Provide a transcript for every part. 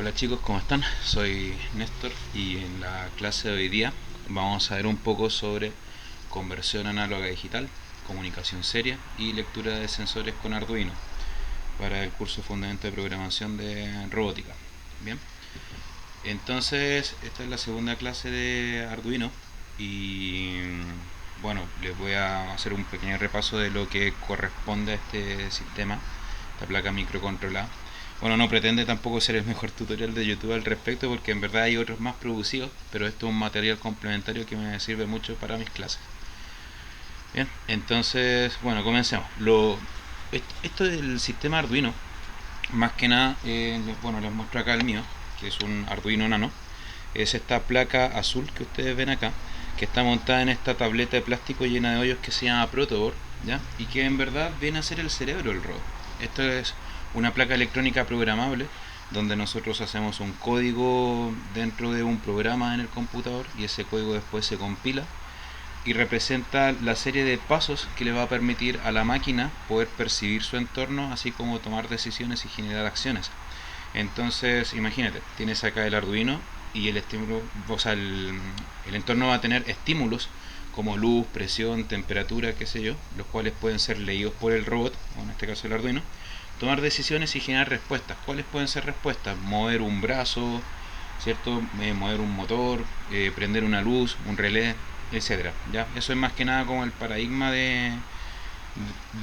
Hola chicos, ¿cómo están? Soy Néstor y en la clase de hoy día vamos a ver un poco sobre conversión análoga a digital, comunicación seria y lectura de sensores con Arduino para el curso Fundamento de Programación de Robótica. Bien, entonces esta es la segunda clase de Arduino y bueno, les voy a hacer un pequeño repaso de lo que corresponde a este sistema, esta placa microcontrolada. Bueno, no pretende tampoco ser el mejor tutorial de YouTube al respecto porque en verdad hay otros más producidos, pero esto es un material complementario que me sirve mucho para mis clases. Bien, entonces, bueno, comencemos. Esto del sistema Arduino, más que nada, bueno, les muestro acá el mío, que es un Arduino Nano. Es esta placa azul que ustedes ven acá, que está montada en esta tableta de plástico llena de hoyos que se llama Protoboard, ¿ya? Y que en verdad viene a ser el cerebro del robot. Esto es una placa electrónica programable donde nosotros hacemos un código dentro de un programa en el computador y ese código después se compila y representa la serie de pasos que le va a permitir a la máquina poder percibir su entorno así como tomar decisiones y generar acciones. Entonces, imagínate, tienes acá el Arduino y el estímulo, o sea, el entorno va a tener estímulos como luz, presión, temperatura, qué sé yo, los cuales pueden ser leídos por el robot, o en este caso el Arduino, tomar decisiones y generar respuestas. ¿Cuáles pueden ser respuestas? Mover un brazo, ¿cierto? Mover un motor, prender una luz, un relé, etcétera. ¿Ya? Eso es más que nada como el paradigma de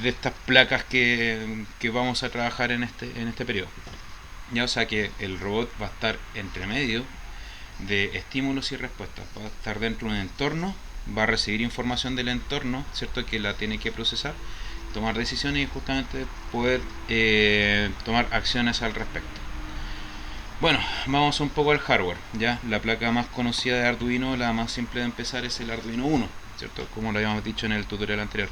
estas placas que vamos a trabajar en este periodo. Ya, o sea que el robot va a estar entre medio de estímulos y respuestas, va a estar dentro de un entorno, va a recibir información del entorno, ¿cierto? Que la tiene que procesar, tomar decisiones y justamente poder tomar acciones al respecto. Bueno, vamos un poco al hardware, ya la placa más conocida de Arduino, la más simple de empezar es el Arduino Uno, ¿cierto? Como lo habíamos dicho en el tutorial anterior.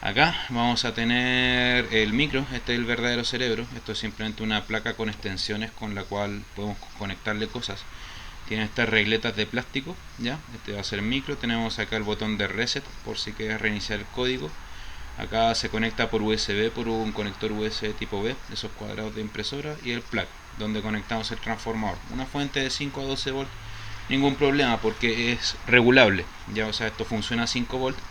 Acá vamos a tener el micro, este es el verdadero cerebro, esto es simplemente una placa con extensiones con la cual podemos conectarle cosas. Tiene estas regletas de plástico, ya, este va a ser micro, tenemos acá el botón de reset por si quieres reiniciar el código. Acá se conecta por USB, por un conector USB tipo B, esos cuadrados de impresora, y el plug, donde conectamos el transformador. Una fuente de 5 a 12 volts, ningún problema porque es regulable, ya, o sea, esto funciona a 5 volts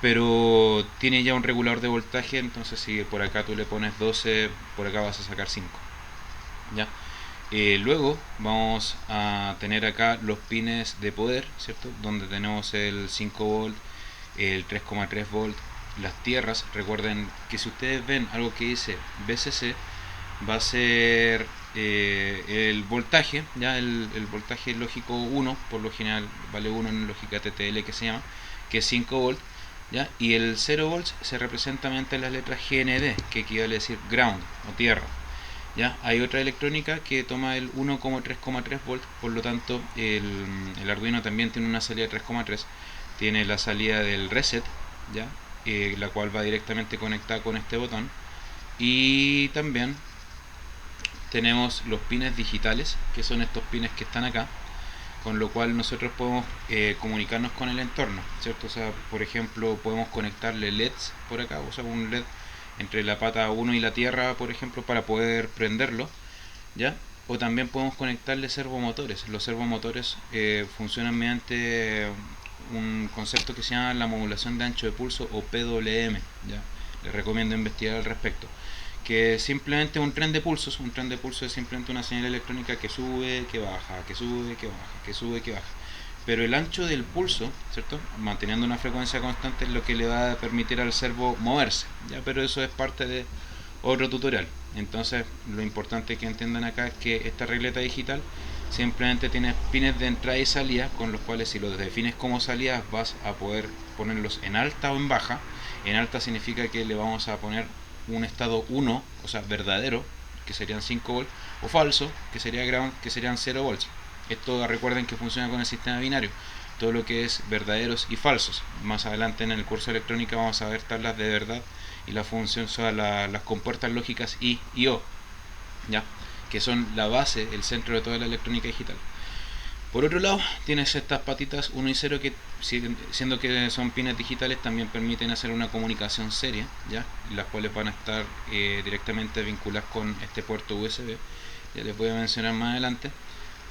pero tiene ya un regulador de voltaje, entonces si por acá tú le pones 12, por acá vas a sacar 5. ¿Ya? Luego vamos a tener acá los pines de poder, ¿cierto? Donde tenemos el 5 volt, el 3,3 volt, las tierras. Recuerden que si ustedes ven algo que dice VCC, va a ser el voltaje, ya el voltaje lógico 1, por lo general vale 1 en lógica TTL que se llama, que es 5 volt. ¿Ya? Y el 0 volts se representa mediante las letras GND, que equivale a decir ground o tierra. ¿Ya? Hay otra electrónica que toma el 1,3,3 volts, por lo tanto el Arduino también tiene una salida de 3,3, tiene la salida del reset, ¿ya? La cual va directamente conectada con este botón, y también tenemos los pines digitales, que son estos pines que están acá, con lo cual nosotros podemos comunicarnos con el entorno, ¿cierto? O sea, por ejemplo, podemos conectarle LEDs por acá, o sea, un LED entre la pata 1 y la tierra, por ejemplo, para poder prenderlo, ¿ya? O también podemos conectarle servomotores. Los servomotores funcionan mediante un concepto que se llama la modulación de ancho de pulso o PWM, ¿ya? Les recomiendo investigar al respecto, que es simplemente un tren de pulsos. Un tren de pulsos es simplemente una señal electrónica que sube, que baja, que sube, que baja, que sube, que baja. Pero el ancho del pulso, ¿cierto? Manteniendo una frecuencia constante es lo que le va a permitir al servo moverse, ¿ya? Pero eso es parte de otro tutorial. Entonces, lo importante que entiendan acá es que esta regleta digital simplemente tiene pines de entrada y salida, con los cuales si los defines como salidas vas a poder ponerlos en alta o en baja. En alta significa que le vamos a poner un estado 1, o sea, verdadero, que serían 5 volts, o falso, que sería ground, que serían 0 volts. Esto recuerden que funciona con el sistema binario, todo lo que es verdaderos y falsos. Más adelante en el curso de electrónica vamos a ver tablas de verdad y la función, o sea, las compuertas lógicas y O, ¿ya? Que son la base, el centro de toda la electrónica digital. Por otro lado, tienes estas patitas 1 y 0 que, siendo que son pines digitales, también permiten hacer una comunicación seria, ¿ya? Las cuales van a estar directamente vinculadas con este puerto USB. ya les voy a mencionar más adelante.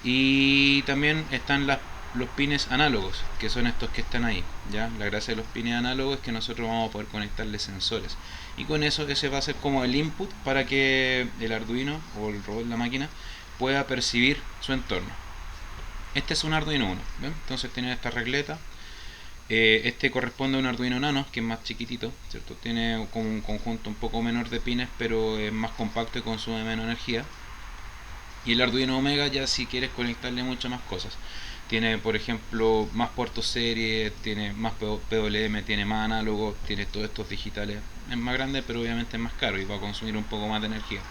Y también están los pines análogos, que son estos que están ahí, ¿ya? La gracia de los pines análogos es que nosotros vamos a poder conectarle sensores, y con eso ese va a ser como el input para que el Arduino o el robot, la máquina, pueda percibir su entorno. Este es un Arduino 1, ¿ven? Entonces tiene esta regleta. Este corresponde a un Arduino Nano, que es más chiquitito, ¿cierto? Tiene como un conjunto un poco menor de pines, pero es más compacto y consume menos energía. Y el Arduino Omega, ya si quieres conectarle muchas más cosas, tiene por ejemplo más puertos serie, tiene más PWM, tiene más análogo, tiene todos estos digitales. Es más grande, pero obviamente es más caro y va a consumir un poco más de energía.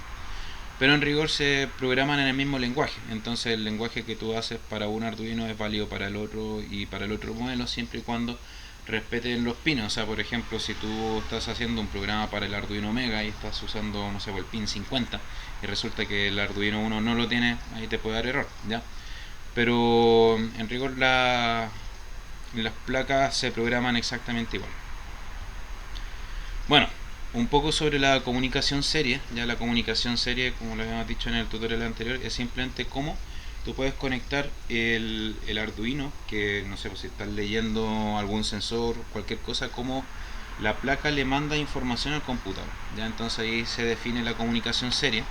Pero en rigor se programan en el mismo lenguaje, entonces el lenguaje que tú haces para un Arduino es válido para el otro y para el otro modelo, siempre y cuando respeten los pines. O sea, por ejemplo, si tú estás haciendo un programa para el Arduino Mega y estás usando, no sé, el pin 50 y resulta que el Arduino 1 no lo tiene, ahí te puede dar error, ¿ya? Pero en rigor las placas se programan exactamente igual. Bueno, un poco sobre la comunicación serie. Ya la comunicación serie, como lo habíamos dicho en el tutorial anterior, es simplemente cómo tú puedes conectar el Arduino, que no sé, pues, si estás leyendo algún sensor, cualquier cosa, como la placa le manda información al computador. Ya entonces ahí se define la comunicación serie.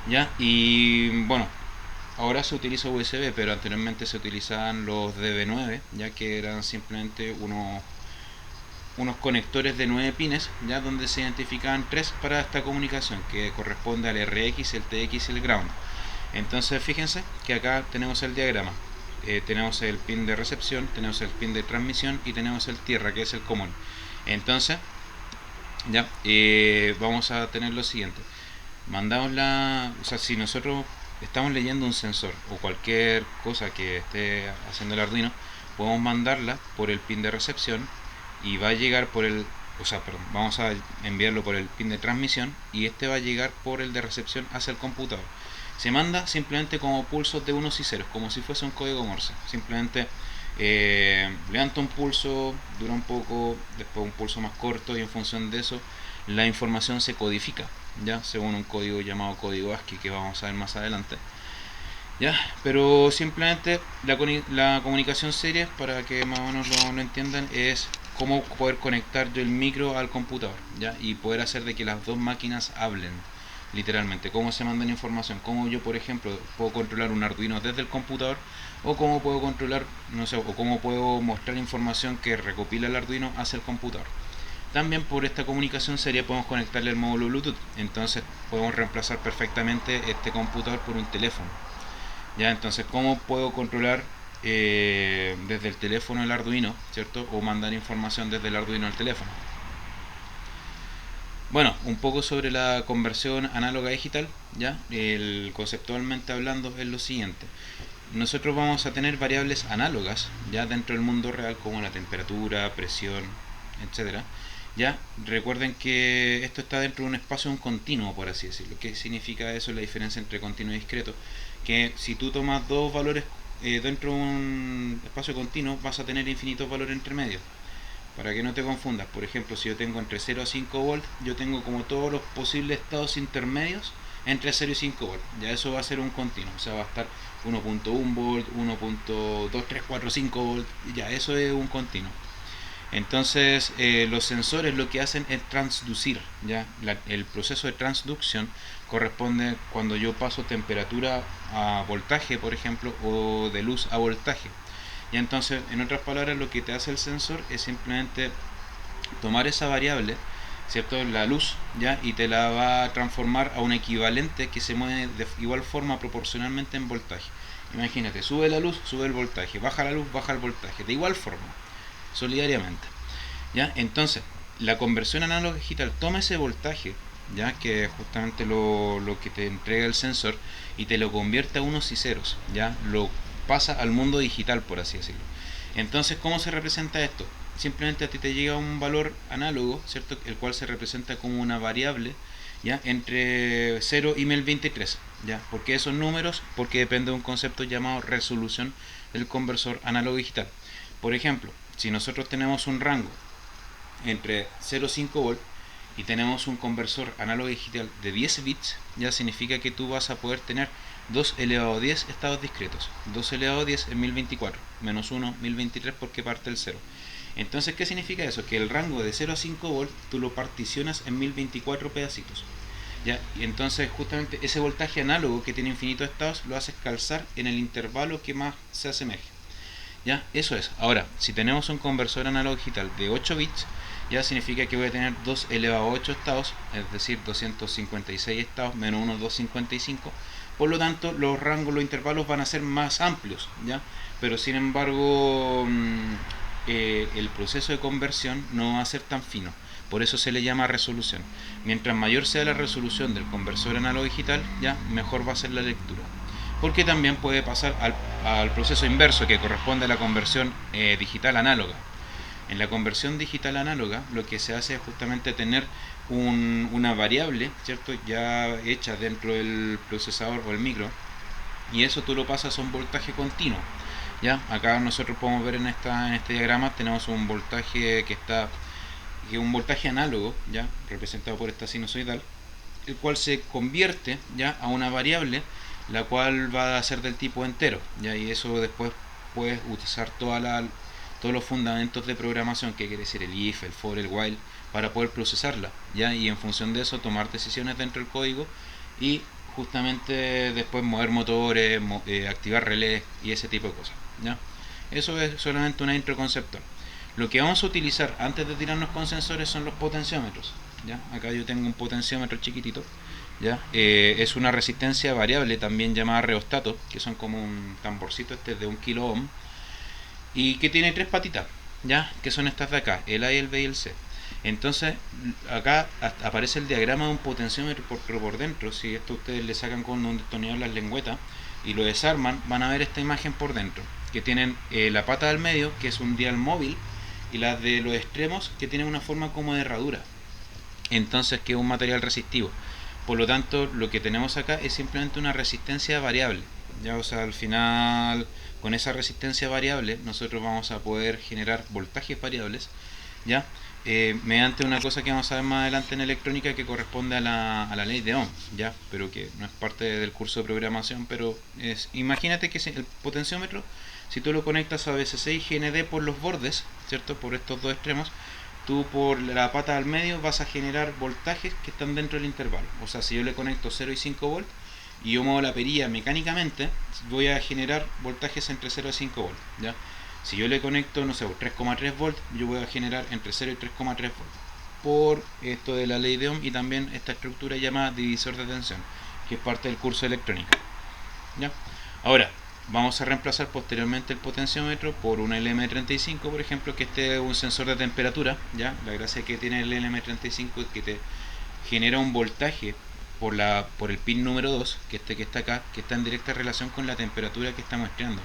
Ya, y bueno, ahora se utiliza USB, pero anteriormente se utilizaban los DB9, ya que eran simplemente unos conectores de 9 pines, ya donde se identificaban 3 para esta comunicación, que corresponde al RX, el TX y el ground. Entonces fíjense que acá tenemos el diagrama. Tenemos el pin de recepción, tenemos el pin de transmisión y tenemos el tierra, que es el común. Entonces, ya vamos a tener lo siguiente. Mandamos o sea, si nosotros estamos leyendo un sensor o cualquier cosa que esté haciendo el Arduino, podemos mandarla por el pin de recepción y va a llegar por vamos a enviarlo por el pin de transmisión y este va a llegar por el de recepción hacia el computador. Se manda simplemente como pulsos de unos y ceros, como si fuese un código Morse. Simplemente levanta un pulso, dura un poco, después un pulso más corto y en función de eso la información se codifica, ya según un código llamado código ASCII que vamos a ver más adelante. Ya, pero simplemente la comunicación seria, para que más o menos lo entiendan, es cómo poder conectar yo el micro al computador, ¿ya? Y poder hacer de que las dos máquinas hablen, literalmente, cómo se mandan información, cómo yo, por ejemplo, puedo controlar un Arduino desde el computador, o cómo puedo controlar, no sé, o cómo puedo mostrar información que recopila el Arduino hacia el computador. También por esta comunicación seria podemos conectarle el módulo Bluetooth, entonces podemos reemplazar perfectamente este computador por un teléfono. Ya, entonces, ¿cómo puedo controlar desde el teléfono el Arduino, ¿cierto? O mandar información desde el Arduino al teléfono. Bueno, un poco sobre la conversión análoga a digital, ¿ya? Conceptualmente hablando es lo siguiente. Nosotros vamos a tener variables análogas, ya dentro del mundo real, como la temperatura, presión, etcétera. Ya, recuerden que esto está dentro de un espacio, un continuo, por así decirlo. ¿Qué significa eso? La diferencia entre continuo y discreto. Que si tú tomas dos valores dentro de un espacio continuo, vas a tener infinitos valores entre medio. Para que no te confundas, por ejemplo, si yo tengo entre 0 a 5 volts, yo tengo como todos los posibles estados intermedios entre 0 y 5 volts. Ya eso va a ser un continuo, o sea, va a estar 1.1 volt, 1.2345 volt, ya eso es un continuo. Entonces los sensores lo que hacen es transducir, ¿ya? El proceso de transducción corresponde cuando yo paso temperatura a voltaje, por ejemplo, o de luz a voltaje. Y entonces, en otras palabras, lo que te hace el sensor es simplemente tomar esa variable, ¿cierto? La luz, ¿ya? Y te la va a transformar a un equivalente que se mueve de igual forma proporcionalmente en voltaje. Imagínate, sube la luz, sube el voltaje, baja la luz, baja el voltaje, de igual forma, solidariamente. ¿Ya? Entonces, la conversión análoga digital toma ese voltaje, ya que es justamente lo que te entrega el sensor, y te lo convierte a unos y ceros, ya lo pasa al mundo digital, por así decirlo. Entonces, ¿cómo se representa esto? Simplemente a ti te llega un valor análogo, ¿cierto? El cual se representa como una variable, ¿ya? Entre 0 y 1023, ¿ya? ¿Por qué esos números? Porque depende de un concepto llamado resolución del conversor análogo digital. Por ejemplo, si nosotros tenemos un rango entre 0 y 5 volt y tenemos un conversor análogo digital de 10 bits, ya significa que tú vas a poder tener 2 elevado a 10 estados discretos. 2 elevado a 10 es 1024, menos 1, 1023 porque parte el 0. Entonces, ¿qué significa eso? Que el rango de 0 a 5 volt tú lo particionas en 1024 pedacitos. ¿Ya? Y entonces justamente ese voltaje análogo que tiene infinitos estados lo haces calzar en el intervalo que más se asemeje. ¿Ya? Eso es. Ahora, si tenemos un conversor análogo digital de 8 bits, ya significa que voy a tener 2 elevado a 8 estados, es decir, 256 estados menos 1, 255. Por lo tanto, los rangos, los intervalos van a ser más amplios, ¿ya? Pero sin embargo, el proceso de conversión no va a ser tan fino. Por eso se le llama resolución. Mientras mayor sea la resolución del conversor análogo digital, ya mejor va a ser la lectura. Porque también puede pasar al proceso inverso, que corresponde a la conversión digital análoga. En la conversión digital análoga lo que se hace es justamente tener una variable, ¿cierto?, ya hecha dentro del procesador o el micro, y eso tú lo pasas a un voltaje continuo. ¿Ya? Acá nosotros podemos ver en este diagrama tenemos un voltaje que es un voltaje análogo, ya representado por esta sinusoidal, el cual se convierte ya a una variable la cual va a ser del tipo entero, ¿ya? Y eso después puedes utilizar todos los fundamentos de programación, que quiere decir el if, el for, el while, para poder procesarla, ¿ya? Y en función de eso tomar decisiones dentro del código y justamente después mover motores, activar relés y ese tipo de cosas, ¿ya? Eso es solamente una intro conceptual. Lo que vamos a utilizar antes de tirarnos con sensores son los potenciómetros, ¿ya? Acá yo tengo un potenciómetro chiquitito, ¿ya? Es una resistencia variable también llamada reostato, que son como un tamborcito de 1 kilo ohm, y que tiene 3 patitas, ¿ya? Que son estas de acá, el A, el B y el C. Entonces acá aparece el diagrama de un potenciómetro por dentro. Si esto ustedes le sacan con un destornillador las lengüetas y lo desarman, van a ver esta imagen por dentro, que tienen la pata del medio, que es un dial móvil, y las de los extremos, que tienen una forma como de herradura, entonces que es un material resistivo. Por lo tanto, lo que tenemos acá es simplemente una resistencia variable, ¿ya? O sea, al final, con esa resistencia variable nosotros vamos a poder generar voltajes variables, ¿ya? Mediante una cosa que vamos a ver más adelante en electrónica, que corresponde a la ley de Ohm, ¿ya? Pero que no es parte del curso de programación, pero imagínate que el potenciómetro, si tú lo conectas a VCC y GND por los bordes, ¿cierto?, por estos dos extremos, tú por la pata al medio vas a generar voltajes que están dentro del intervalo. O sea, si yo le conecto 0 y 5 volt y yo muevo la perilla mecánicamente, voy a generar voltajes entre 0 y 5 volt, ¿ya? Si yo le conecto, no sé, 3,3 volt, yo voy a generar entre 0 y 3,3 volt, por esto de la ley de Ohm y también esta estructura llamada divisor de tensión, que es parte del curso de electrónica, ¿ya? Ahora, vamos a reemplazar posteriormente el potenciómetro por un LM35, por ejemplo, que este es un sensor de temperatura, ¿ya? La gracia que tiene el LM35 es que te genera un voltaje por el pin número 2, que está acá, que está en directa relación con la temperatura que está muestreando.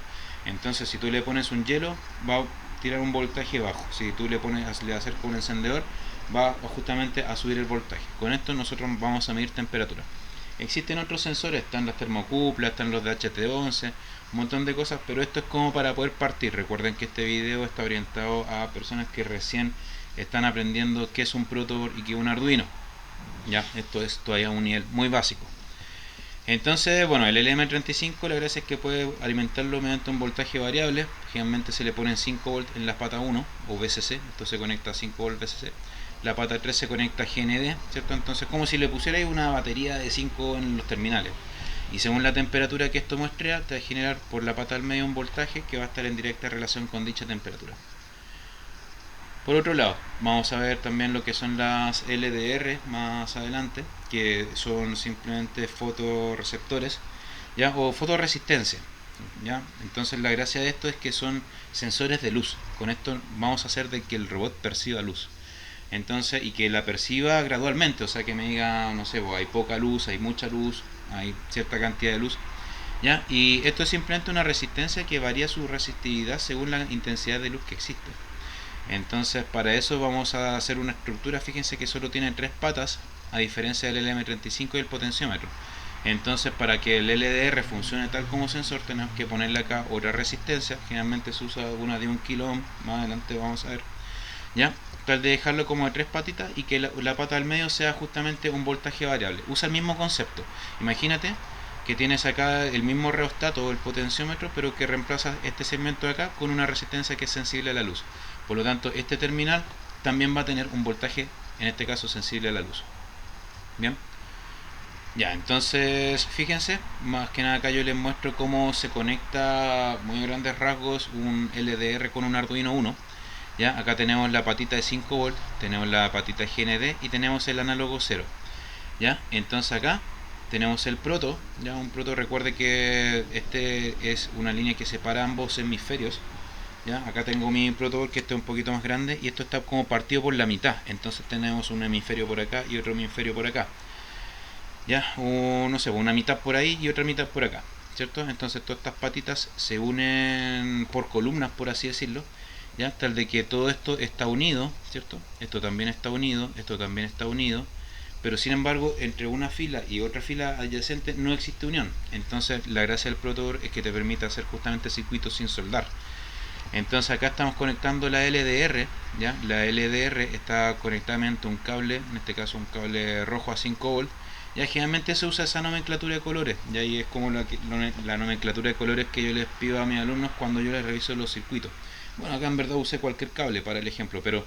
Entonces, si tú le pones un hielo, va a tirar un voltaje bajo. Si tú le acercas un encendedor, va justamente a subir el voltaje. Con esto nosotros vamos a medir temperatura. Existen otros sensores, están las termocuplas, están los de HT11, un montón de cosas, pero esto es como para poder partir. Recuerden que este video está orientado a personas que recién están aprendiendo qué es un protoboard y qué es un Arduino. Ya, esto es todavía un nivel muy básico. Entonces, bueno, el LM35, la gracia es que puede alimentarlo mediante un voltaje variable. Generalmente se le ponen 5 volt en la pata 1 o VCC, esto se conecta a 5 volt VCC. La pata 3 se conecta a GND, ¿cierto? Entonces, como si le pusierais una batería de 5 en los terminales. Y según la temperatura que esto muestre, te va a generar por la pata del medio un voltaje que va a estar en directa relación con dicha temperatura. Por otro lado, vamos a ver también lo que son las LDR más adelante, que son simplemente fotorreceptores, ¿ya? O fotoresistencia, ¿ya? Entonces la gracia de esto es que son sensores de luz. Con esto vamos a hacer de que el robot perciba luz. Entonces, y que la perciba gradualmente, o sea, que me diga, no sé, hay poca luz, hay mucha luz, hay cierta cantidad de luz, ¿ya? Y esto es simplemente una resistencia que varía su resistividad según la intensidad de luz que existe. Entonces, para eso vamos a hacer una estructura, fíjense que solo tiene 3 patas, a diferencia del LM35 y el potenciómetro. Entonces, para que el LDR funcione tal como sensor, tenemos que ponerle acá otra resistencia. Generalmente se usa una de 1 kilo ohm, más adelante vamos a ver, ¿ya? Tal de dejarlo como de 3 patitas y que la pata del medio sea justamente un voltaje variable. Usa el mismo concepto. Imagínate que tienes acá el mismo rheostato o el potenciómetro, pero que reemplaza este segmento de acá con una resistencia que es sensible a la luz. Por lo tanto, este terminal también va a tener un voltaje, en este caso sensible a la luz. Bien. Ya, entonces fíjense, más que nada acá yo les muestro cómo se conecta muy grandes rasgos un LDR con un Arduino Uno. Ya, acá tenemos la patita de 5 volts, tenemos la patita GND y tenemos el análogo 0. Ya, entonces acá tenemos el proto, ya un proto, recuerde que este es una línea que separa ambos hemisferios. Ya, acá tengo mi proto que este es un poquito más grande y esto está como partido por la mitad, entonces tenemos un hemisferio por acá y otro hemisferio por acá. Ya, no sé, una mitad por ahí y otra mitad por acá, ¿cierto? Entonces todas estas patitas se unen por columnas, por así decirlo, ya, tal de que todo esto está unido, ¿cierto? Esto también está unido, esto también está unido, pero sin embargo entre una fila y otra fila adyacente no existe unión. Entonces la gracia del protoboard es que te permite hacer justamente circuitos sin soldar. Entonces acá estamos conectando la LDR, ¿ya? La LDR está conectada mediante un cable, en este caso un cable rojo a 5 volts. Ya generalmente se usa esa nomenclatura de colores, y ahí es como la nomenclatura de colores que yo les pido a mis alumnos cuando yo les reviso los circuitos. Bueno, acá en verdad usé cualquier cable para el ejemplo, pero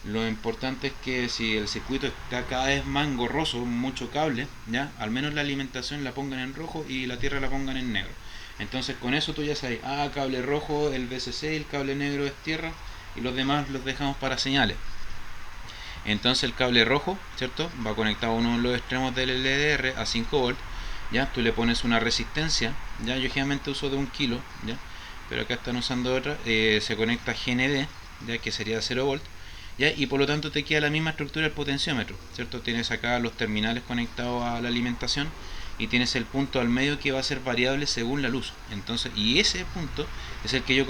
lo importante es que si el circuito está cada vez más engorroso, mucho cable, ya, al menos la alimentación la pongan en rojo y la tierra la pongan en negro. Entonces con eso tú ya sabes, cable rojo el VCC, el cable negro es tierra y los demás los dejamos para señales. Entonces el cable rojo, ¿cierto? Va conectado a uno de los extremos del LDR a 5 volts, ¿ya? Tú le pones una resistencia, ¿ya? Yo generalmente uso de 1 kilo, ¿ya? Pero acá están usando otra, se conecta GND, ¿ya? Que sería 0 volts, ¿ya? Y por lo tanto te queda la misma estructura del potenciómetro, ¿cierto? Tienes acá los terminales conectados a la alimentación y tienes el punto al medio que va a ser variable según la luz. Entonces, y ese punto es el que yo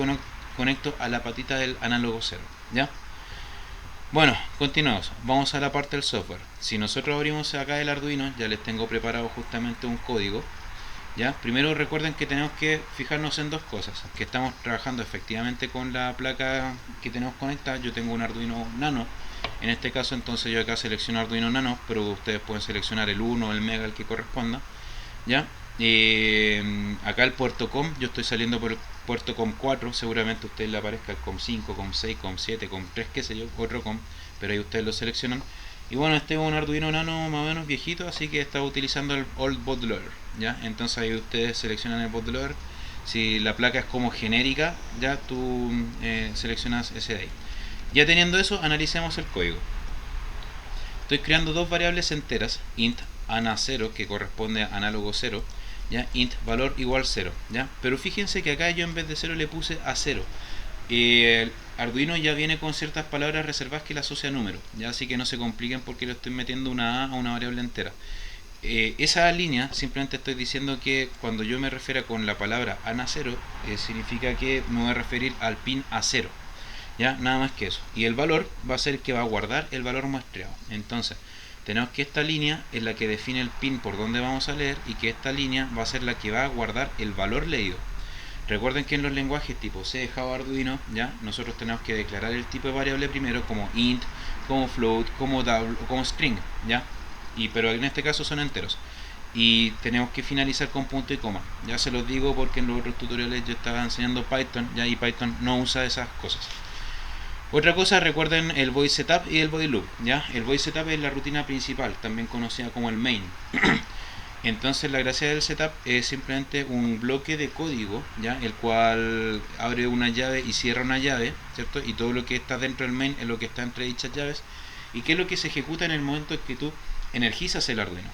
conecto a la patita del análogo 0, ¿ya? Bueno, continuamos. Vamos a la parte del software. Si nosotros abrimos acá el Arduino, ya les tengo preparado justamente un código. ¿Ya? Primero recuerden que tenemos que fijarnos en dos cosas. Que estamos trabajando efectivamente con la placa que tenemos conectada. Yo tengo un Arduino Nano. En este caso entonces yo acá selecciono Arduino Nano, pero ustedes pueden seleccionar el 1 o el Mega, el que corresponda. ¿Ya? Acá el puerto COM, yo estoy saliendo por el puerto COM 4, seguramente a ustedes le aparezca el COM 5, COM 6, COM 7, COM 3, qué sé yo, otro COM, pero ahí ustedes lo seleccionan. Y bueno, este es un Arduino Nano más o menos viejito, así que está utilizando el Old Bootloader, ¿ya? Entonces ahí ustedes seleccionan el bootloader. Si la placa es como genérica, ya tú seleccionas ese de ahí. Ya teniendo eso, analicemos el código. Estoy creando dos variables enteras, int ana0, que corresponde a análogo 0, ¿ya? Int valor igual 0, ¿ya? Pero fíjense que acá yo en vez de 0 le puse a 0. El Arduino ya viene con ciertas palabras reservadas que le asocia a número, ¿ya? Así que no se compliquen porque le estoy metiendo una A a una variable entera. Esa línea simplemente estoy diciendo que cuando yo me refiero con la palabra ana0, significa que me voy a referir al pin A0, ¿ya? Nada más que eso. Y el valor va a ser que va a guardar el valor muestreado. Entonces tenemos que esta línea es la que define el pin por donde vamos a leer y que esta línea va a ser la que va a guardar el valor leído. Recuerden que en los lenguajes tipo C, Java, Arduino, ¿ya? Nosotros tenemos que declarar el tipo de variable primero como int, como float, como double o como string, ¿ya? Pero en este caso son enteros. Y tenemos que finalizar con punto y coma. Ya se los digo porque en los otros tutoriales yo estaba enseñando Python, ¿ya? Y Python no usa esas cosas. Otra cosa, recuerden el void setup y el void loop, ¿ya? El void setup es la rutina principal, también conocida como el main. Entonces la gracia del setup es simplemente un bloque de código, ¿ya? El cual abre una llave y cierra una llave, ¿cierto? Y todo lo que está dentro del main es lo que está entre dichas llaves. ¿Y qué es lo que se ejecuta en el momento en que tú energizas el Arduino?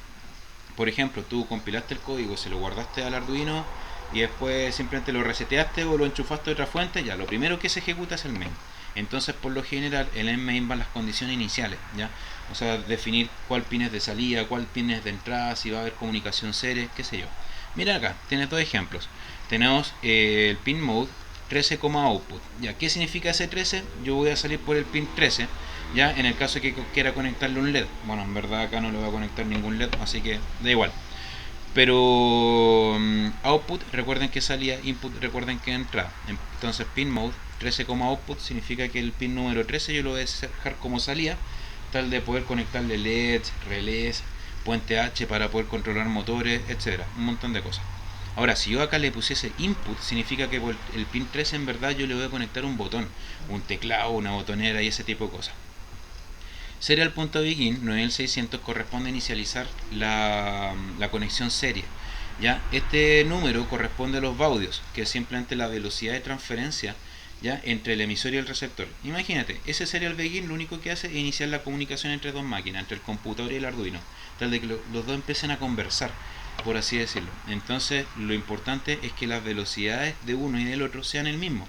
Por ejemplo, tú compilaste el código, se lo guardaste al Arduino y después simplemente lo reseteaste o lo enchufaste a otra fuente, ya, lo primero que se ejecuta es el main. Entonces, por lo general, en el main van las condiciones iniciales, ¿ya? O sea, definir cuál pin es de salida, cuál pin es de entrada, si va a haber comunicación serie, qué sé yo. Mira acá, tienes dos ejemplos. Tenemos el pin mode 13, output. ¿Ya? ¿Qué significa ese 13? Yo voy a salir por el pin 13, ¿ya? En el caso de que quiera conectarle un LED. Bueno, en verdad acá no le voy a conectar ningún LED, así que da igual. Pero output, recuerden que salía, input, recuerden que entrada. Entonces pin mode 13, output significa que el pin número 13 yo lo voy a dejar como salida, tal de poder conectarle LEDs, relés, puente H para poder controlar motores, etcétera, un montón de cosas. Ahora, si yo acá le pusiese input, significa que por el pin 3 en verdad yo le voy a conectar un botón, un teclado, una botonera y ese tipo de cosas. Serial.begin 9600 corresponde a inicializar la conexión serie. ¿Ya? Este número corresponde a los baudios, que es simplemente la velocidad de transferencia, ¿ya?, entre el emisor y el receptor. Imagínate, ese serial begin lo único que hace es iniciar la comunicación entre dos máquinas, entre el computador y el Arduino, tal de que los dos empiecen a conversar, por así decirlo. Entonces, lo importante es que las velocidades de uno y del otro sean el mismo.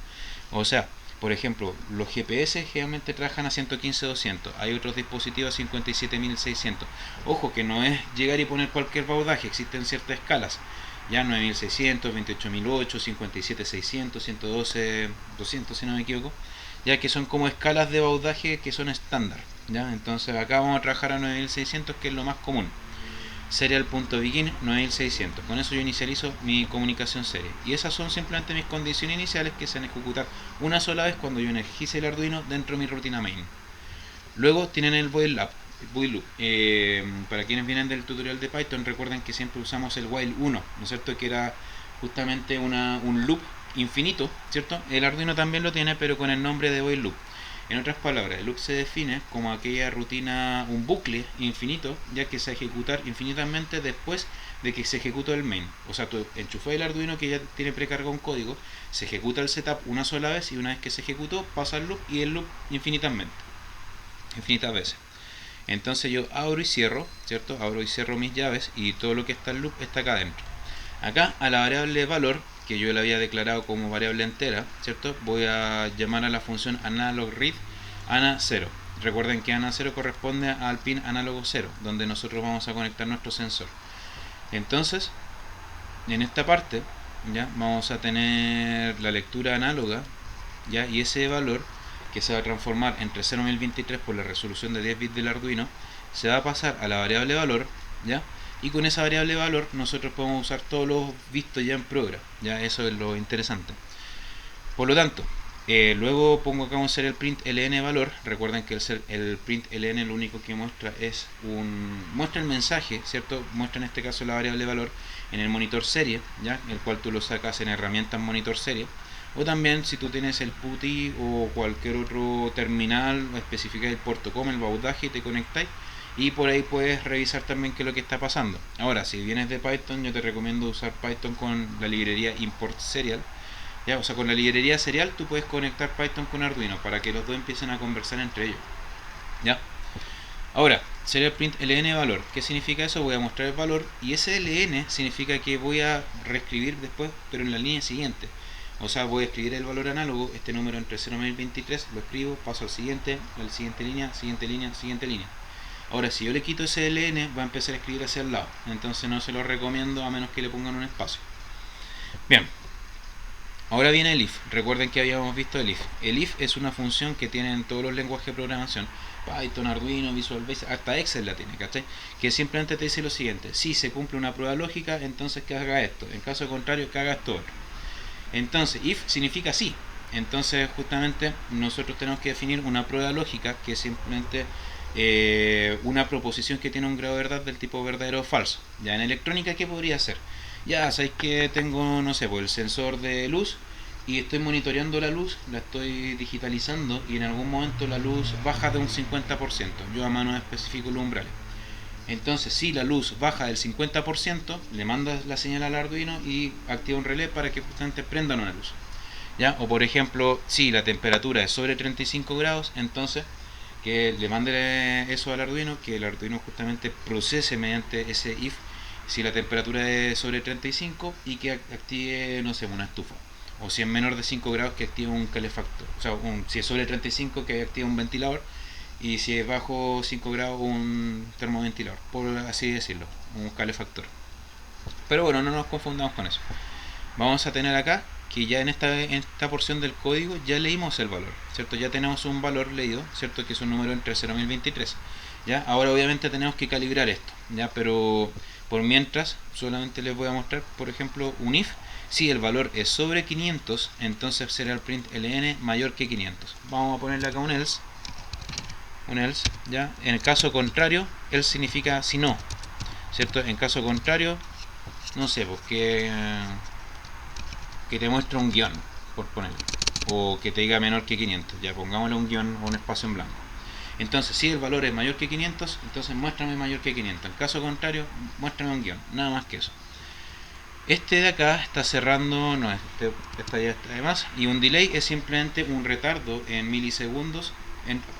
O sea, por ejemplo, los GPS generalmente trabajan a 115-200, hay otros dispositivos a 57.600. Ojo que no es llegar y poner cualquier baudaje, existen ciertas escalas. Ya 9.600, 28.008, 57.600, 112, 200 si no me equivoco, ya que son como escalas de baudaje que son estándar. ¿Ya? Entonces acá vamos a trabajar a 9.600, que es lo más común. Serial.begin 9600. Con eso yo inicializo mi comunicación serie. Y esas son simplemente mis condiciones iniciales que se van a ejecutar una sola vez cuando yo energice el Arduino dentro de mi rutina main. Luego tienen el while loop. Para quienes vienen del tutorial de Python, recuerden que siempre usamos el while 1, ¿no es cierto? Que era justamente un loop infinito, ¿cierto? El Arduino también lo tiene, pero con el nombre de while loop. En otras palabras, el loop se define como aquella rutina, un bucle infinito, ya que se va a ejecutar infinitamente después de que se ejecutó el main. O sea, tú enchufas el Arduino que ya tiene precargado un código, se ejecuta el setup una sola vez y una vez que se ejecutó pasa el loop y el loop infinitas veces. Entonces yo abro y cierro, ¿cierto? Abro y cierro mis llaves y todo lo que está en loop está acá adentro. Acá a la variable valor, que yo la había declarado como variable entera, ¿cierto?, voy a llamar a la función analogRead ana0. Recuerden que ana0 corresponde al pin análogo 0, donde nosotros vamos a conectar nuestro sensor. Entonces, en esta parte, ¿ya?, vamos a tener la lectura análoga, ¿ya?, y ese valor, que se va a transformar entre 0.023 por la resolución de 10 bits del Arduino, se va a pasar a la variable valor, ¿ya?, y con esa variable valor nosotros podemos usar todos los vistos ya en program. Ya eso es lo interesante. Por lo tanto, luego pongo acá un serial print ln valor. Recuerden que el print ln lo único que muestra es muestra el mensaje, ¿cierto? Muestra en este caso la variable valor en el monitor serie, ¿ya?, el cual tú lo sacas en herramientas monitor serie. O también si tú tienes el PuTTY o cualquier otro terminal, especificáis el puerto COM, el baudaje y te conectáis. Y por ahí puedes revisar también qué es lo que está pasando. Ahora, si vienes de Python, yo te recomiendo usar Python con la librería import serial. ¿Ya? O sea, con la librería serial tú puedes conectar Python con Arduino para que los dos empiecen a conversar entre ellos. ¿Ya? Ahora, serial print ln valor. ¿Qué significa eso? Voy a mostrar el valor y ese ln significa que voy a reescribir después, pero en la línea siguiente. O sea, voy a escribir el valor análogo, este número entre 0.023, lo escribo, paso al siguiente, a la siguiente línea, siguiente línea, siguiente línea. Ahora, si yo le quito ese ln, va a empezar a escribir hacia el lado. Entonces no se lo recomiendo a menos que le pongan un espacio. Bien. Ahora viene el if. Recuerden que habíamos visto el if. El if es una función que tienen todos los lenguajes de programación. Python, Arduino, Visual Basic, hasta Excel la tiene, ¿cachai? Que simplemente te dice lo siguiente. Si se cumple una prueba lógica, entonces que haga esto. En caso contrario, que haga esto otro. Entonces, if significa sí. Entonces, justamente, nosotros tenemos que definir una prueba lógica que es simplemente una proposición que tiene un grado de verdad del tipo verdadero o falso. Ya en electrónica, ¿qué podría ser? Ya sabéis que tengo, no sé, pues el sensor de luz y estoy monitoreando la luz, la estoy digitalizando y en algún momento la luz baja de un 50%. Yo a mano especifico los umbrales. Entonces, si la luz baja del 50%, le mandas la señal al Arduino y activa un relé para que justamente prendan una luz. ¿Ya? O por ejemplo, si la temperatura es sobre 35 grados, entonces que le mande eso al Arduino, que el Arduino justamente procese mediante ese if si la temperatura es sobre 35 y que active, no sé, una estufa. O si es menor de 5 grados, que active un calefactor. O sea, si es sobre 35, que active un ventilador. Y si es bajo 5 grados, un termoventilador, por así decirlo, un calefactor. Pero bueno, no nos confundamos con eso. Vamos a tener acá que ya en esta porción del código ya leímos el valor, ¿cierto? Ya tenemos un valor leído, ¿cierto? Que es un número entre 0.023. ¿Ya? Ahora obviamente tenemos que calibrar esto, ¿ya? Pero por mientras solamente les voy a mostrar, por ejemplo, un if. Si el valor es sobre 500, entonces será el print ln mayor que 500. Vamos a ponerle acá un else, ¿ya? En el caso contrario, else significa si no. ¿cierto? En caso contrario, no sé, pues que te muestre un guión, por poner, o que te diga menor que 500, ya pongámosle un guión o un espacio en blanco. Entonces, si el valor es mayor que 500, entonces muéstrame mayor que 500. En caso contrario, muéstrame un guión, nada más que eso. Este de acá está cerrando, no, esta ya está de más, y un delay es simplemente un retardo en milisegundos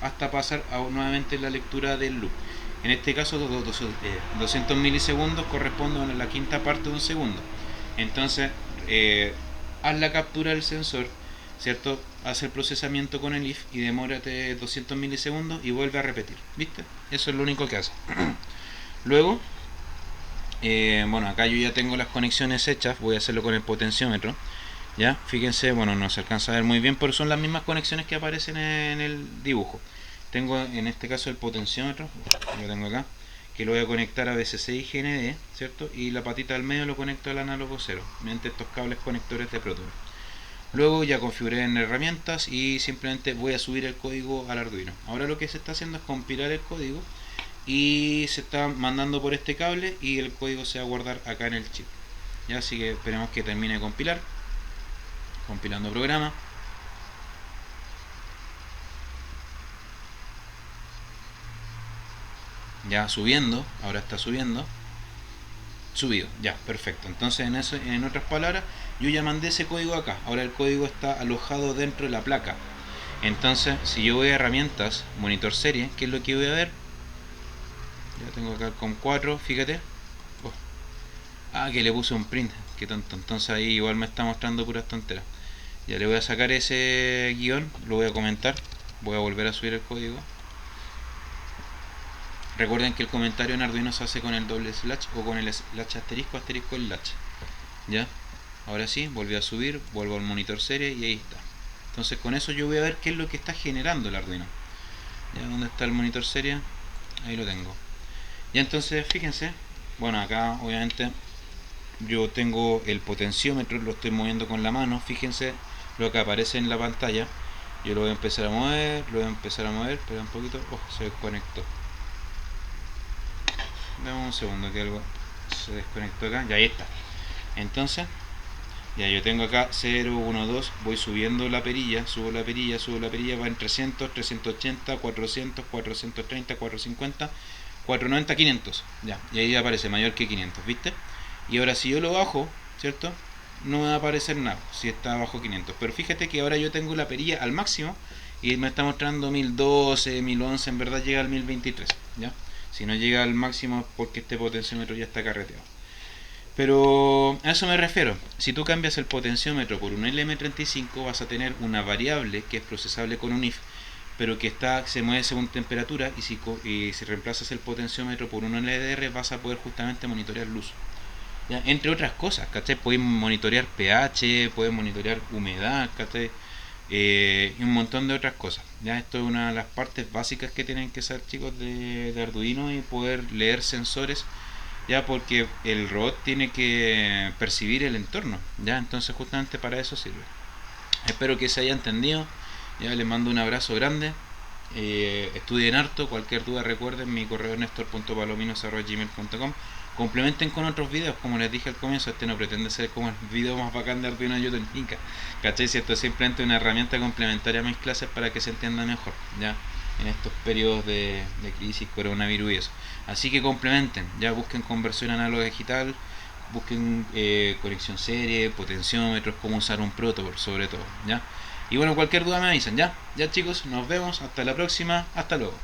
hasta pasar nuevamente la lectura del loop. En este caso, 200 milisegundos corresponden a la quinta parte de un segundo. Entonces, haz la captura del sensor, ¿cierto? Haz el procesamiento con el if y demórate 200 milisegundos y vuelve a repetir, ¿viste? Eso es lo único que hace. Luego, bueno, acá yo ya tengo las conexiones hechas, voy a hacerlo con el potenciómetro. Ya, fíjense, bueno, no se alcanza a ver muy bien, pero son las mismas conexiones que aparecen en el dibujo. Tengo en este caso el potenciómetro, lo tengo acá, que lo voy a conectar a VCC y GND, ¿cierto? Y la patita del medio lo conecto al análogo 0, mediante estos cables conectores de Proton. Luego ya configuré en herramientas y simplemente voy a subir el código al Arduino. Ahora lo que se está haciendo es compilar el código y se está mandando por este cable y el código se va a guardar acá en el chip. Ya, así que esperemos que termine de compilar. Compilando programa. Ya subiendo, ahora está subiendo. Subido, ya, perfecto. Entonces en otras palabras, yo ya mandé ese código acá. Ahora el código está alojado dentro de la placa. Entonces, si yo voy a herramientas, monitor serie, ¿qué es lo que voy a ver? Ya tengo acá con 4, fíjate. Oh. Ah, que le puse un print, qué tonto. Entonces ahí igual me está mostrando puras tonteras. Ya le voy a sacar ese guión, lo voy a comentar. Voy a volver a subir el código. Recuerden que el comentario en Arduino se hace con el doble slash o con el slash asterisco, asterisco el slash. Ya, ahora sí, volví a subir, vuelvo al monitor serie y ahí está. Entonces con eso yo voy a ver qué es lo que está generando el Arduino. Ya, ¿dónde está el monitor serie? Ahí lo tengo. Ya, entonces fíjense, bueno, acá obviamente yo tengo el potenciómetro, lo estoy moviendo con la mano. Fíjense lo que aparece en la pantalla. Yo lo voy a empezar a mover, espera un poquito. Oh, se desconectó. Dame un segundo que algo se desconectó acá. Ya, ahí está. Entonces, ya yo tengo acá 0, 1, 2. Voy subiendo la perilla, subo la perilla, va en 300, 380, 400, 430, 450, 490, 500. Ya, y ahí aparece mayor que 500, ¿viste? Y ahora si yo lo bajo, ¿cierto? No me va a aparecer nada si está bajo 500. Pero fíjate que ahora yo tengo la perilla al máximo y me está mostrando 1012, 1011, en verdad llega al 1023, ¿ya? Si no llega al máximo es porque este potenciómetro ya está carreteado. Pero a eso me refiero. Si tú cambias el potenciómetro por un LM35 vas a tener una variable que es procesable con un if, pero que se mueve según temperatura, y si reemplazas el potenciómetro por un LDR vas a poder justamente monitorear luz. ¿Ya? Entre otras cosas, ¿cachai? Puedes monitorear pH, puedes monitorear humedad, ¿cachai? Y un montón de otras cosas. Ya, esto es una de las partes básicas que tienen que saber, chicos, de Arduino, y poder leer sensores, ya, porque el robot tiene que percibir el entorno, ya, entonces justamente para eso sirve. Espero que se haya entendido. Ya, les mando un abrazo grande. Estudien harto. Cualquier duda recuerden mi correo nestor.palominos@gmail.com. Complementen con otros videos, como les dije al comienzo. Este no pretende ser como el video más bacán de Arduino y YouTube, ¿cachai? Si esto es simplemente una herramienta complementaria a mis clases para que se entienda mejor, ya, en estos periodos de crisis, coronavirus y eso. Así que complementen, ya, busquen conversión análoga digital, busquen conexión serie, potenciómetros, cómo usar un proto, sobre todo, ya. Y bueno, cualquier duda me avisan, ya. Ya, chicos, nos vemos, hasta la próxima, hasta luego.